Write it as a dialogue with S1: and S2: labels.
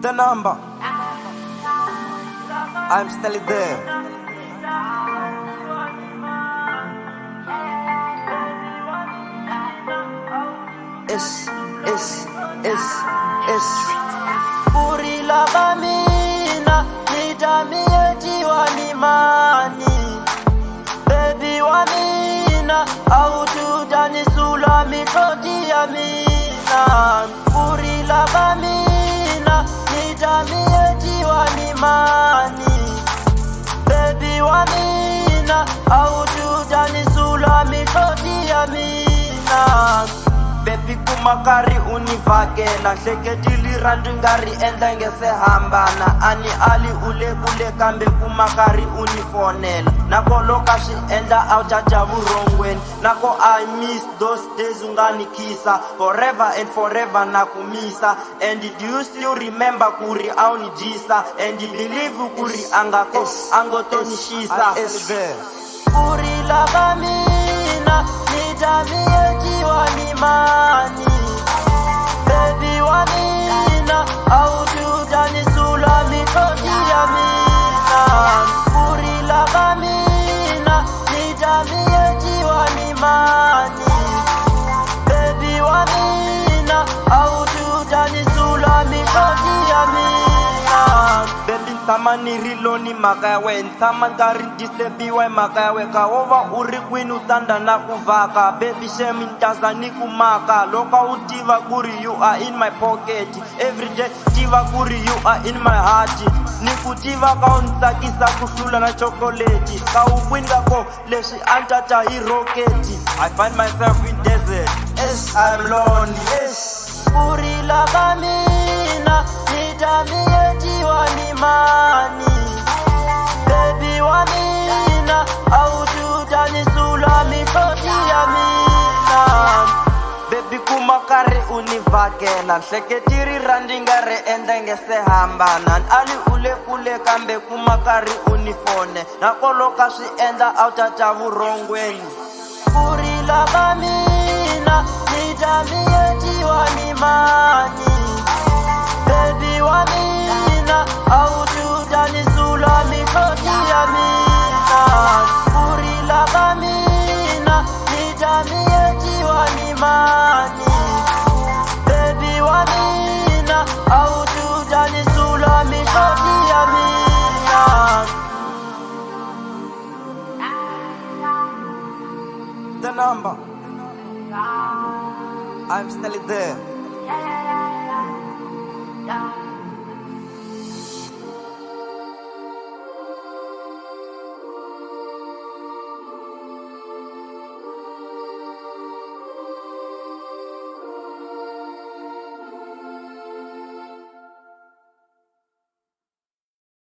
S1: The number, I'm still there. It's Purila Bamina, Nidami Wanimani, Baby Wanina, Autu Danisula Mitoti Amina, Purila Bamina, Nidami Wanimani, Baby Wanina, Autu Danisula Mitoti Amina. Baby kumakari univakela hleketili randingari endla ngese hambana ani ali ule kule kambe kumakari unifonela nako loka swi endla awucaca vurhongweni nako I miss those days unganikisa forever and forever nakumisa. And do you still remember kuri awunijisa and believe kuri angotonishisa kuri lakamina nijamie wanimani baby wanina autu danisula mitoti amina kurila kamina nijamie wanimani baby wanina autu danisula mitoti amina. Baby ntamani riloni makawe ntamangari distebiwe makawe kaova uri kwini utanda na kuvaka baby shame ntazani kumaka loka utiva kuri you are in my pocket everyday tiva kuri you are in my heart nikutiva ka untsakisa kuhlula na chocolate ka uwini kako leswi antata hi rocket. I find myself in desert yes I'm lonely kurila kamina nijamie wanimani baby wanina autu danisula mitoti amina baby kumakari univakela hleketiri randingari endla ngese hambana ali ule kule kambe kumakari unifone nakoloka swi endla awucaca vurhongweni kurila kamina nijamie wanimani baby wanina autu danisula mitoti amina kurila kamina nijamie wanimani baby wanina autu danisula mitoti amina. The number, I'm still there.